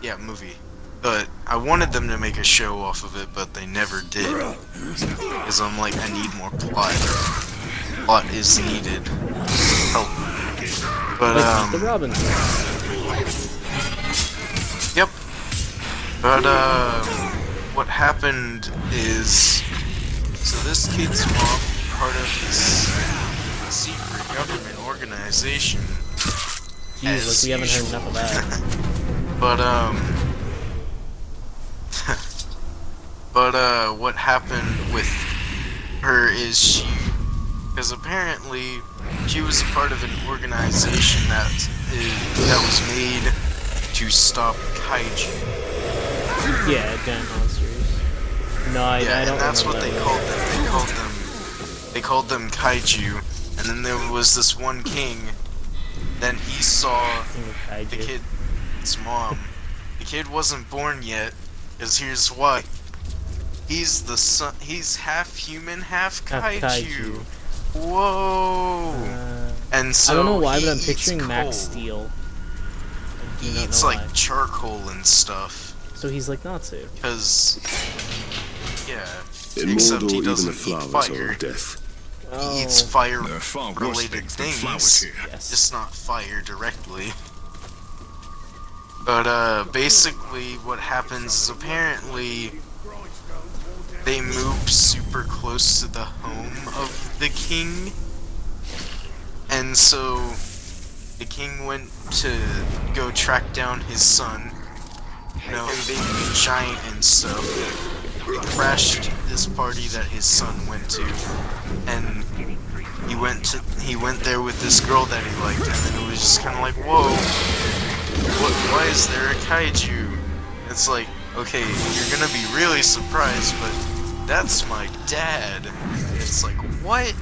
Yeah, movie. But I wanted them to make a show off of it, but they never did. Because I'm like, I need more plot. Plot is needed. Help. But, the Robinson. Yep. But, what happened is... So this kid's mom, part of this secret government organization. Jeez, like we haven't heard enough of that. But, what happened with her is because apparently she was a part of an organization that was made to stop kaiju. Yeah, giant monsters. No, I don't. And that's what that they called them. They called them kaiju. And then there was this one king. Then he saw the kid's mom. The kid wasn't born yet, because here's why. He's the son. He's half human, half kaiju. Whoa! And so I don't know why, but I'm eats picturing coal. Max Steel. He eats like charcoal and stuff. So he's like Natsu. Because, yeah. In Except Mordor, he even doesn't the eat flowers fire. are of death. He eats fire-related things, Yes. just not fire directly. But basically, what happens is apparently they moved super close to the home of the king, and so the king went to go track down his son. You know, big giant and stuff. They crashed this party that his son went to, and he went there with this girl that he liked, and then it was just kind of like, whoa, why is there a kaiju? It's like, okay, you're gonna be really surprised, but that's my dad. It's like, what?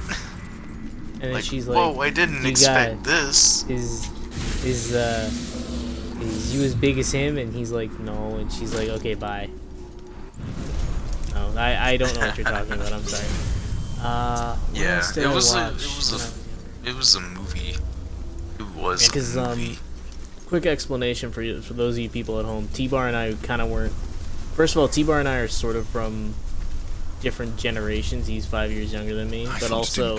And then Like, she's like, whoa, I didn't expect this. Is you as big as him? And he's like, no. And she's like, okay, bye. No, I don't know what you're talking about. I'm sorry. Yeah, it was a movie. It was a movie. Quick explanation for you, for those of you people at home. Tbarr and I kind of weren't. First of all, Tbarr and I are sort of from different generations. He's 5 years younger than me, but also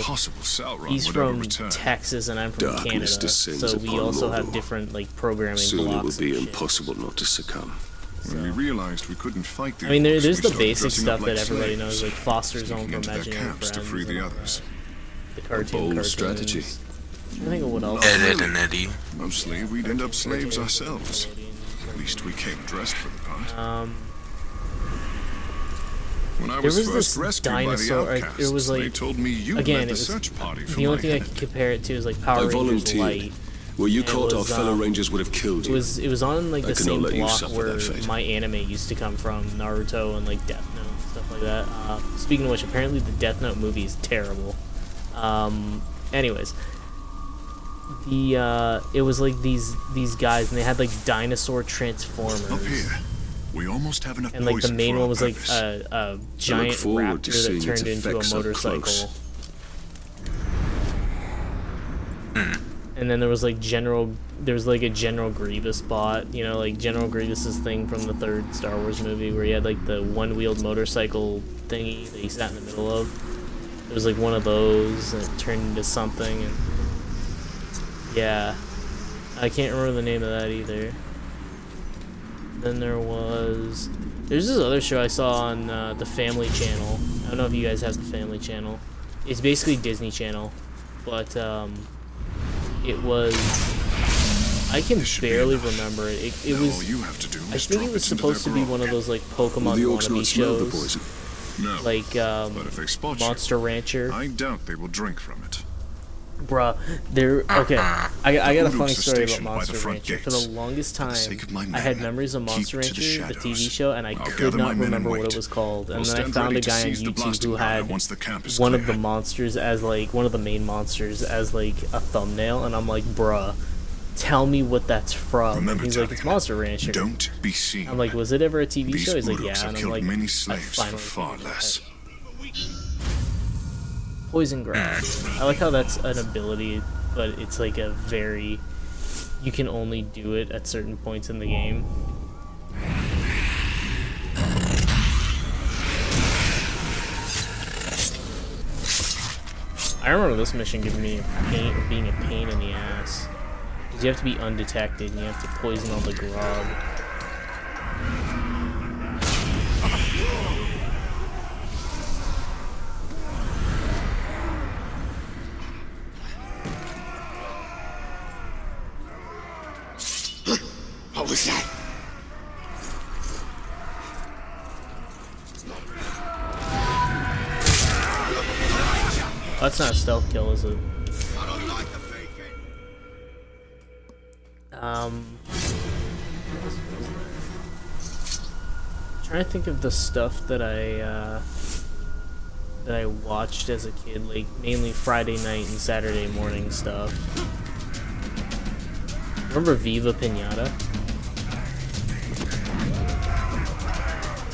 he's from Texas and I'm from Canada, so we also have different like programming Soon blocks. it will be and impossible not to succumb. When we realized we couldn't fight the I mean, there's orcs, the we basic started stuff dressing that up everybody slaves, knows, like Foster's Home sneaking for into their Imaginary camps Friends, to free the and others. the cartoon bold cartoons. strategy. I think of what else. Ed and Eddie. Mostly, we'd end up slaves ourselves. At least we came dressed for the part. When I There was was first this rescued by dinosaur. the outcasts, It was like, they told me you again, led it the was search party for the only my thing I head. could compare it to is like Power I Rangers volunteered. Light. Were you And it caught, our was, fellow Rangers would have killed you. It was on like I the cannot same let you block suffer where that fate. my anime used to come from, Naruto and like Death Note and stuff like that. Speaking of which, apparently the Death Note movie is terrible. Anyways, it was like these guys, and they had like dinosaur transformers. Up here, we almost have enough And like the poison main for one our was like purpose. a giant forward to raptor seeing that its turned into a effects up motorcycle. close. And then there was like a General Grievous bot, you know, like General Grievous's thing from the third Star Wars movie, where he had like the one-wheeled motorcycle thingy that he sat in the middle of. It was like one of those, and it turned into something, and yeah, I can't remember the name of that either. Then there's this other show I saw on the Family Channel. I don't know if you guys have the Family Channel. It's basically Disney Channel, but it was, I can barely remember it. It was, I think it was supposed to be one of those like Pokemon wannabe shows, No, like but if they spot you, Monster Rancher. I doubt they will drink from it. Bruh, okay. I got a funny story about station by the Monster front Rancher. For gates. the longest For the time, sake of my I had men, memories of keep Monster to the Rancher, the TV shadows. show, and I I'll could gather my not men and remember what wait. it was called. And We'll then I stand found ready a to guy on seize the YouTube blasting who powder had once the camp is one of the clear. monsters as like one of the main monsters as like a thumbnail, and I'm like, bruh, tell me what that's from. Remember, And he's like, it's Talion, Monster Rancher. Don't be seen. I'm like, was it ever a TV These show? He's like, Uruks yeah. have And I'm killed like, many I slaves for finally far figured it less. out. Poison grass. I like how that's an ability, but it's like a very, you can only do it at certain points in the game. I remember this mission giving me being a pain in the ass. Because you have to be undetected and you have to poison all the grog. What was that? That's not a stealth kill, is it? Trying to think of the stuff that I watched as a kid, like mainly Friday night and Saturday morning stuff. Remember Viva Pinata?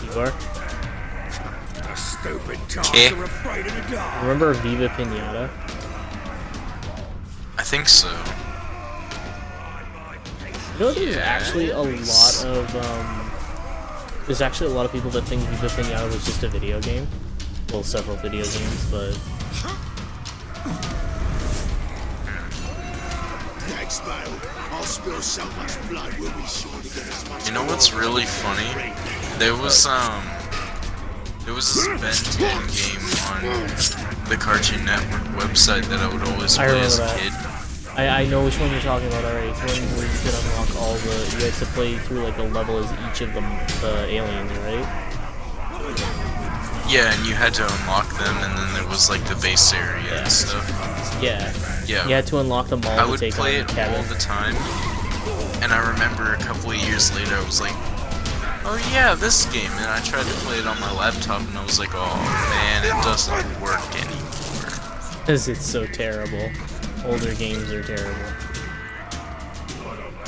Tbarr? Stupid Okay. dogs are afraid of the dark. Remember Viva Pinata? I think so. You know, there's actually a lot of there's actually a lot of people that think Viva Pinata was just a video game. Well, several video games, but Next battle, I'll spill so much blood we'll be sure to get as much. You know what's really funny? There was this Ben 10 game on the Cartoon Network website that I would always I play remember as a that. kid. I know which one you're talking about already. It's one where you could unlock all the. You had to play through like a level as each of the aliens, right? Yeah, and you had to unlock them, and then there was like the base area and stuff. Yeah. Yeah. You had to unlock them all I to would take play on it Kevin. all the time, and I remember a couple of years later I was like, oh yeah, this game, and I tried to play it on my laptop, and I was like, oh man, it doesn't work anymore. Because it's so terrible. Older games are terrible.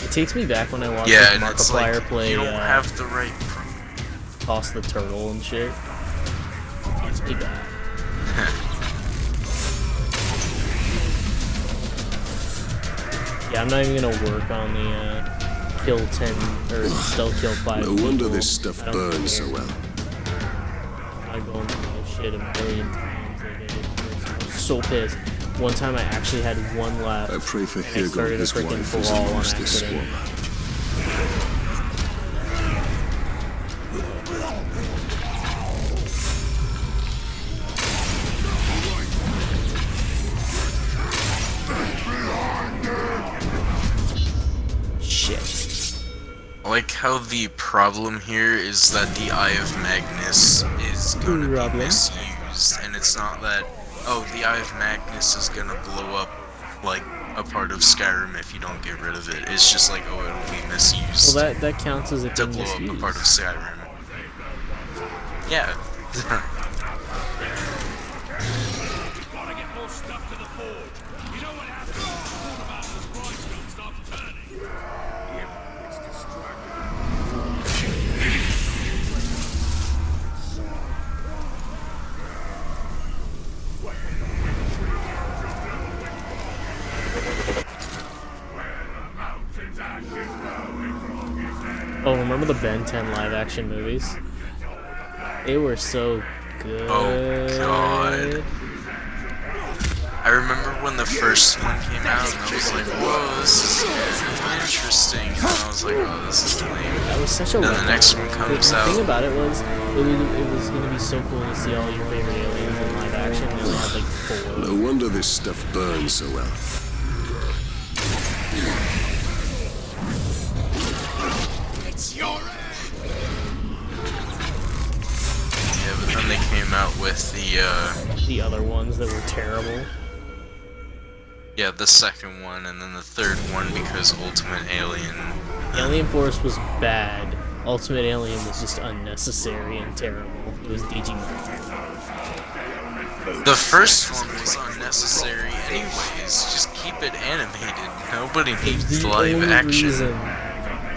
It takes me back when I watched Yeah, like, and it's Markiplier like, play you don't have the right... Toss the Turtle and shit. It takes me back. Yeah, I'm not even gonna work on the kill 10 or stealth kill 5. No wonder people. this stuff I don't burns so care. well. I go into that shit a million times a day. I'm so pissed. One time I actually had one left. I pray for and I Hugo started and a his freaking wife as brawl he on moves this accident. squad. Shit. I like how the problem here is that the Eye of Magnus is gonna be Problem. misused, and it's not that, oh, the Eye of Magnus is gonna blow up, like, a part of Skyrim if you don't get rid of it. It's just like, oh, it'll be misused Well, that counts as it to being blow up a misused. part of Skyrim. Yeah. Gotta get more stuff to the forge. You know what happens when the quartermaster's grindstone starts turning? It's distracting. Oh, remember the Ben 10 live action movies? They were so good. Oh, God. I remember when the first one came out, and I was like, whoa, this is interesting. And I was like, oh, this is lame. That was such a Then the letdown. next one comes The out. thing about it was gonna be so cool to see all your favorite aliens in live action. They only had like 4. No wonder this stuff burns so well. It's your Yeah, but then they came out with The other ones that were terrible. yeah, the second one, and then the third one because Ultimate Alien. Alien Force was bad. Ultimate Alien was just unnecessary and terrible. It was Digimon. The first one was unnecessary anyways, just keep it animated. Nobody needs The live only action. reason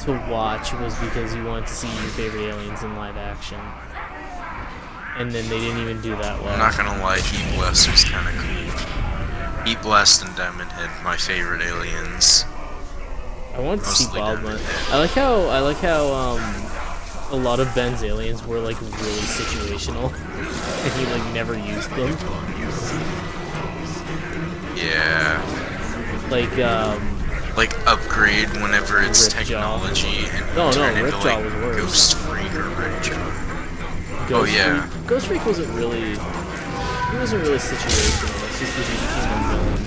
to watch was because you wanted to see your favorite aliens in live action. And then they didn't even do that well. I'm not gonna lie, Heat Blast was kinda cool. Heat Blast and Diamond Head, my favorite aliens. I want to see Mostly Baldwin. Diamond Head. I like how a lot of Ben's aliens were like really situational, and he like never used them. Yeah. Like, upgrade whenever it's Ripjaw. technology and No, turn into Ripjaw like was worse. Ghost Freak or Ripjaw. Ghost yeah. Freak, Ghost Freak wasn't really. He wasn't really situational. It's just because he became a villain.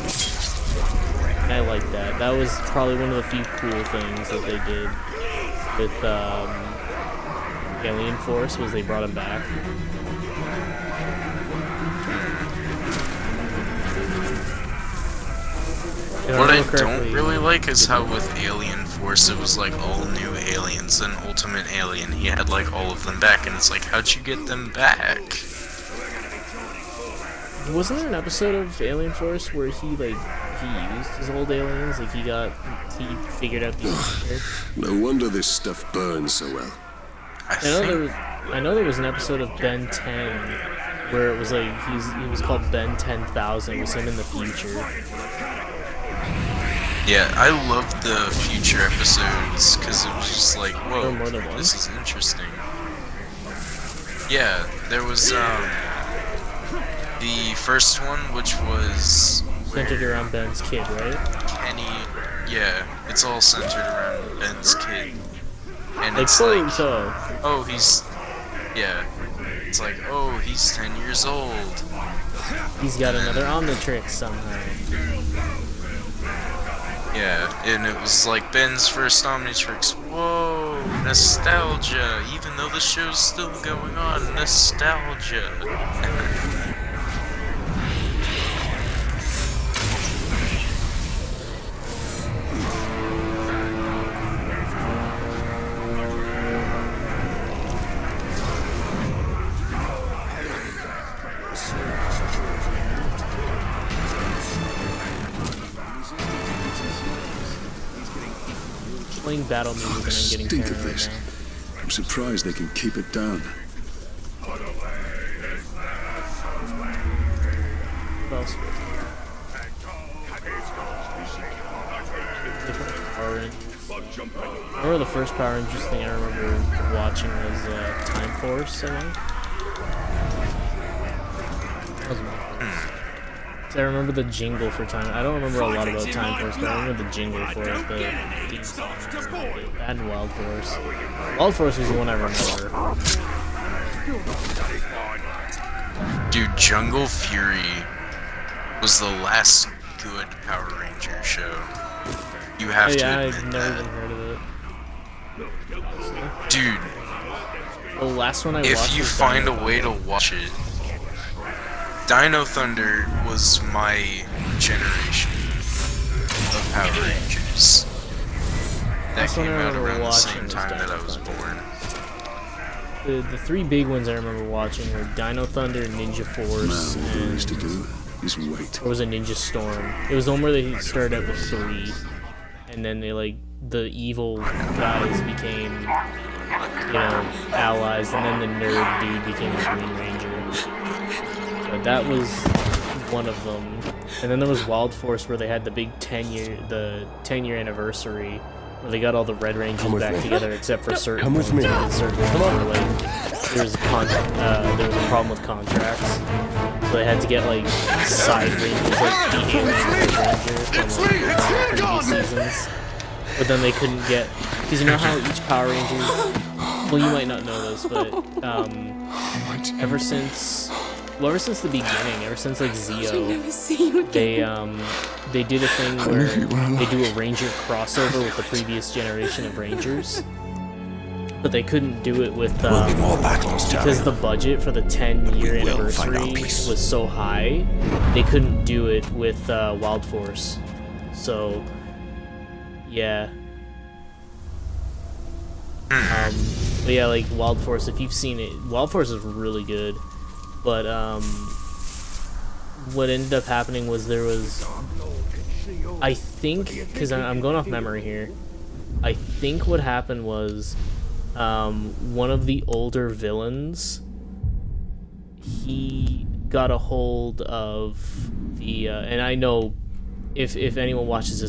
And I like that. That was probably one of the few cool things that they did with Alien Force was they brought him back. What I don't really like is how with Alien Force it was like all new aliens, and Ultimate Alien he had like all of them back, and it's like, how'd you get them back? Wasn't there an episode of Alien Force where he used his old aliens? Like he figured out these secrets? No wonder this stuff burns so well. I know there was an episode of Ben 10 where it was like he was called Ben 10,000. It was him in the future. Yeah, I loved the future episodes because it was just like, whoa, more than one? this is interesting. Yeah, there was the first one, which was Centered around Ben's kid, right? Kenny. Yeah, it's all centered around Ben's kid, and Like it's like, Boruto. oh, it's like, oh, he's 10 years old. He's got another Omnitrix somehow. Yeah, and it was like Ben's first Omnitrix. Whoa, nostalgia. Even though the show's still going on, nostalgia. Playing battle music and then getting Stink of paranoid this. now. I'm surprised they can keep it down. What else? Different Power Rangers. I remember the first Power Rangers thing I remember watching was Time Force, I think. That was my first. So I remember the jingle for Time. I don't remember a lot about Time Force, but I remember the jingle for it. The theme song. And Wild Force. Wild Force was the one I remember. Dude, Jungle Fury was the last good Power Ranger show. You have to I've admit never that. even heard of it. Dude, The last one I watched if you was find a Dino way to watch it, Dino Thunder was my generation of Power Rangers. That Last one I came out remember around the watching same was time Dino that I was Thunder. born. The three big ones I remember watching were Dino Thunder, Ninja Force, Now all there is to and do is wait. there was a Ninja Storm. It was the one where they started out with 3, and then they the evil guys became, allies, and then the nerd dude became the Green Ranger. But that was one of them. And then there was Wild Force where they had the big 10-year anniversary where they got all the Red Rangers back together except for certain Come with ones. me. And certain ones were there was a problem with contracts. So they had to get side rangers like the Alien Red Ranger from previous seasons. But then they couldn't get, because you know how each Power Ranger, well, you might not know this, but ever since the beginning, ever since Zeo, they did a thing where they do a Ranger crossover with the previous generation of Rangers, but they couldn't do it with because the budget for the 10-year anniversary was so high, they couldn't do it with Wild Force. So yeah. But yeah, Wild Force, if you've seen it, Wild Force is really good. But what ended up happening was there was, I think, because I'm going off memory here, I think what happened was one of the older villains, he got a hold of the, and I know if anyone watches this